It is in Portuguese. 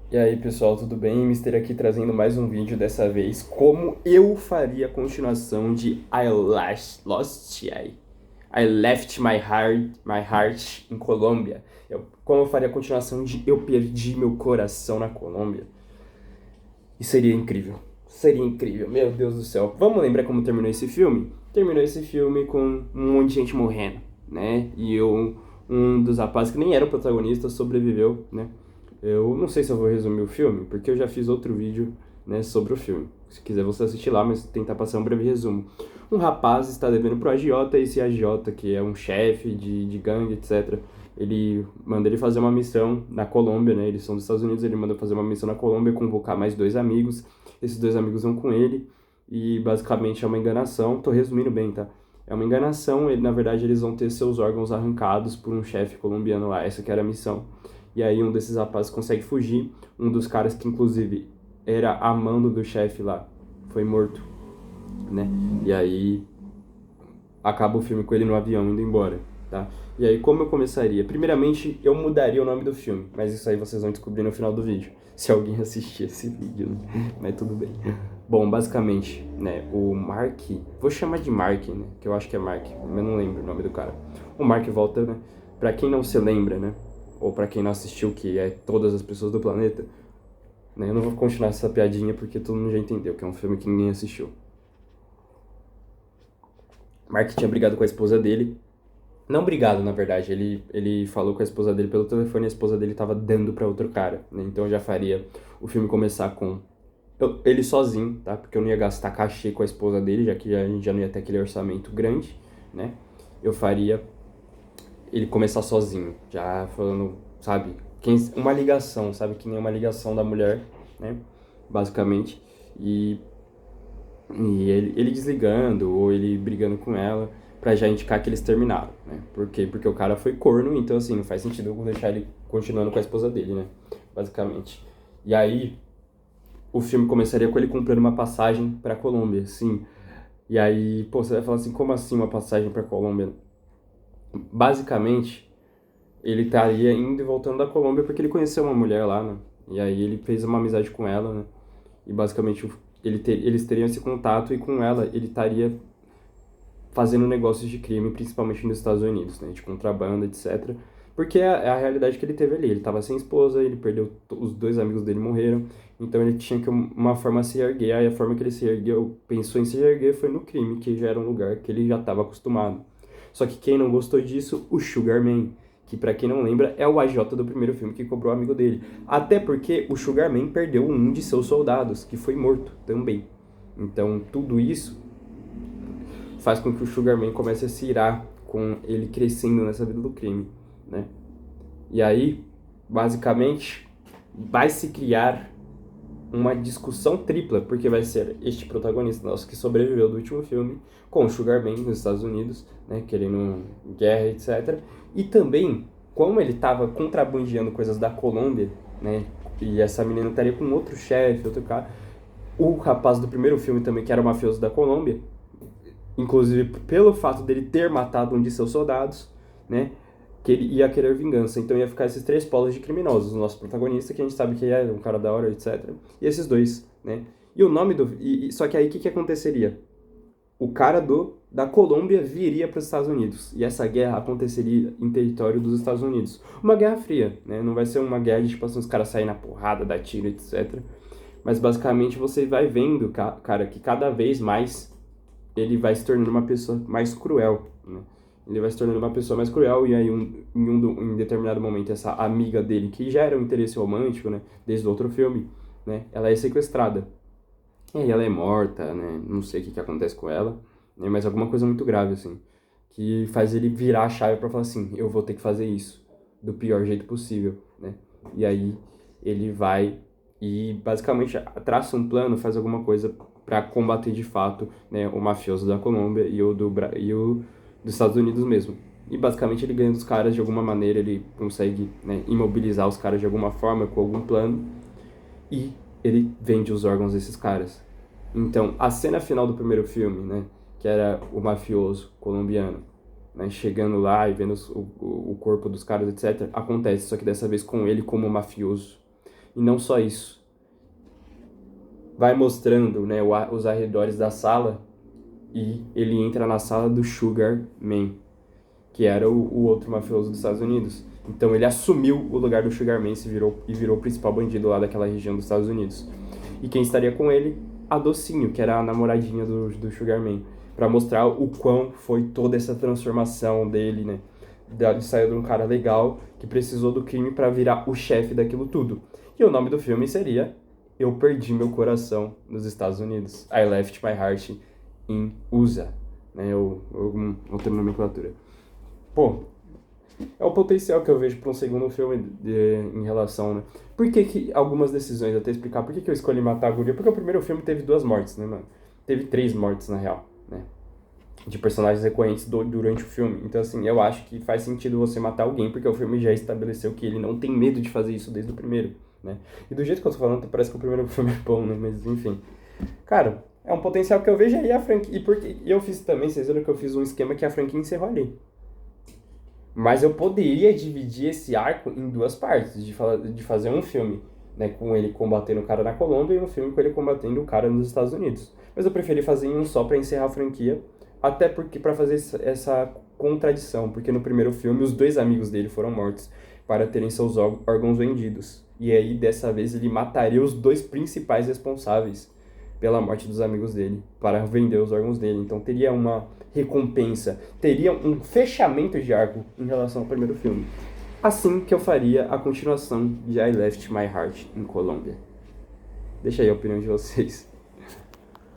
E aí pessoal, tudo bem? Mister aqui trazendo mais um vídeo, dessa vez como eu faria a continuação de I Left My Heart in Colômbia. Como eu faria a continuação de Eu Perdi Meu Coração na Colômbia. E seria incrível. Seria incrível, meu Deus do céu. Vamos lembrar como terminou esse filme? Terminou esse filme com um monte de gente morrendo, né? Um dos rapazes que nem era o protagonista sobreviveu, né? Eu não sei se eu vou resumir o filme, porque eu já fiz outro vídeo, né, sobre o filme. Se quiser você assistir lá, mas tentar passar um breve resumo. Um rapaz está devendo pro agiota, e esse agiota, que é um chefe de gangue, etc., ele manda ele fazer uma missão na Colômbia, né? Eles são dos Estados Unidos, ele manda fazer uma missão na Colômbia, convocar mais dois amigos. Esses dois amigos vão com ele e basicamente é uma enganação. Tô resumindo bem, tá? É uma enganação, na verdade eles vão ter seus órgãos arrancados por um chefe colombiano lá, essa que era a missão. E aí um desses rapazes consegue fugir, um dos caras que inclusive era amando do chefe lá, foi morto, né? E aí acaba o filme com ele no avião indo embora, tá? E aí como eu começaria? Primeiramente, eu mudaria o nome do filme, mas isso aí vocês vão descobrir no final do vídeo, se alguém assistir esse vídeo, né? Mas tudo bem. Bom, basicamente, né, o Mark, vou chamar de Mark, né, que eu acho que é Mark, mas não lembro o nome do cara. O Mark volta, né, pra quem não se lembra, né, ou pra quem não assistiu, que é todas as pessoas do planeta, né, eu não vou continuar essa piadinha porque todo mundo já entendeu, que é um filme que ninguém assistiu. Mark tinha brigado com a esposa dele. Não brigado, na verdade. Ele falou com a esposa dele pelo telefone e a esposa dele tava dando pra outro cara, né? Então eu já faria o filme começar com ele sozinho, tá? Porque eu não ia gastar cachê com a esposa dele, já que a gente já não ia ter aquele orçamento grande, né? Eu faria ele começar sozinho, já falando, sabe? Uma ligação, sabe? Que nem uma ligação da mulher, né? Basicamente. E ele desligando ou ele brigando com ela pra já indicar que eles terminaram, né? Por quê? Porque o cara foi corno, então assim, não faz sentido eu deixar ele continuando com a esposa dele, né? Basicamente. E aí, o filme começaria com ele comprando uma passagem pra Colômbia, sim. E aí, pô, você vai falar assim, como assim uma passagem pra Colômbia? Basicamente, ele estaria indo e voltando da Colômbia porque ele conheceu uma mulher lá, né? E aí ele fez uma amizade com ela, né? E basicamente eles teriam esse contato e com ela ele estaria fazendo negócios de crime, principalmente nos Estados Unidos, né, de contrabando, etc. Porque é a realidade que ele teve ali. Ele estava sem esposa, ele perdeu, os dois amigos dele morreram, então ele tinha que uma forma se erguer. Aí a forma que ele se ergueu, pensou em se erguer foi no crime, que já era um lugar que ele já estava acostumado. Só que quem não gostou disso, o Sugarman, que pra quem não lembra é o AJ do primeiro filme que cobrou o amigo dele. Até porque o Sugarman perdeu um de seus soldados, que foi morto também. Então tudo isso faz com que o Sugarman comece a se irar com ele crescendo nessa vida do crime, né? E aí, basicamente, vai se criar uma discussão tripla, porque vai ser este protagonista nosso que sobreviveu do último filme com o Sugarman nos Estados Unidos, né, querendo guerra, etc. E também, como ele estava contrabandeando coisas da Colômbia, né, e essa menina estaria com outro chefe, outro cara, o rapaz do primeiro filme também, que era o mafioso da Colômbia, inclusive pelo fato dele ter matado um de seus soldados, né, que ele ia querer vingança. Então ia ficar esses três polos de criminosos. O nosso protagonista, que a gente sabe que é um cara da hora, etc. E esses dois, né. E o nome do... só que aí o que aconteceria? O cara da Colômbia viria para os Estados Unidos. E essa guerra aconteceria em território dos Estados Unidos. Uma guerra fria, né? Não vai ser uma guerra de, tipo assim, os caras saírem na porrada, dar tiro, etc. Mas basicamente você vai vendo, cara, que cada vez mais ele vai se tornando uma pessoa mais cruel, né? Ele vai se tornando uma pessoa mais cruel e aí em determinado momento essa amiga dele, que já era um interesse romântico, né, desde o outro filme, né, ela é sequestrada. E aí ela é morta, né, não sei o que acontece com ela, né, mas alguma coisa muito grave, assim, que faz ele virar a chave pra falar assim, eu vou ter que fazer isso do pior jeito possível, né. E aí ele vai e basicamente traça um plano, faz alguma coisa para combater de fato, né, o mafioso da Colômbia e o dos Estados Unidos mesmo. E basicamente ele ganha dos caras de alguma maneira, ele consegue, né, imobilizar os caras de alguma forma, com algum plano, e ele vende os órgãos desses caras. Então, a cena final do primeiro filme, né, que era o mafioso colombiano, né, chegando lá e vendo o corpo dos caras, etc., acontece, só que dessa vez com ele como mafioso. E não só isso. Vai mostrando, né, os arredores da sala e ele entra na sala do Sugar Man, que era o outro mafioso dos Estados Unidos. Então ele assumiu o lugar do Sugar Man e virou o principal bandido lá daquela região dos Estados Unidos. E quem estaria com ele? A Docinho, que era a namoradinha do Sugar Man. Pra mostrar o quão foi toda essa transformação dele, né? De sair de um cara legal que precisou do crime pra virar o chefe daquilo tudo. E o nome do filme seria Eu Perdi Meu Coração nos Estados Unidos. I Left My Heart in USA. Né? Outra nomenclatura. Pô, é o potencial que eu vejo para um segundo filme em relação, né? Por que algumas decisões, até explicar por que eu escolhi matar a guria? Porque o primeiro filme teve 2 mortes, né, mano? Teve 3 mortes, na real, né? De personagens recorrentes durante o filme. Então, assim, eu acho que faz sentido você matar alguém, porque o filme já estabeleceu que ele não tem medo de fazer isso desde o primeiro, né? E do jeito que eu tô falando, parece que o primeiro filme é bom, né? Mas, enfim. Cara, é um potencial que eu vejo aí a franquia. E eu fiz também, vocês viram que eu fiz um esquema que a franquia encerrou ali. Mas eu poderia dividir esse arco em 2 partes, de fazer um filme, né, com ele combatendo o cara na Colômbia e um filme com ele combatendo o cara nos Estados Unidos. Mas eu preferi fazer em um só para encerrar a franquia, até porque para fazer essa contradição, porque no primeiro filme os 2 amigos dele foram mortos para terem seus órgãos vendidos. E aí dessa vez ele mataria os 2 principais responsáveis pela morte dos amigos dele, para vender os órgãos dele. Então teria uma recompensa, teria um fechamento de arco em relação ao primeiro filme. Assim que eu faria a continuação de I Left My Heart in Colombia. Deixa aí a opinião de vocês.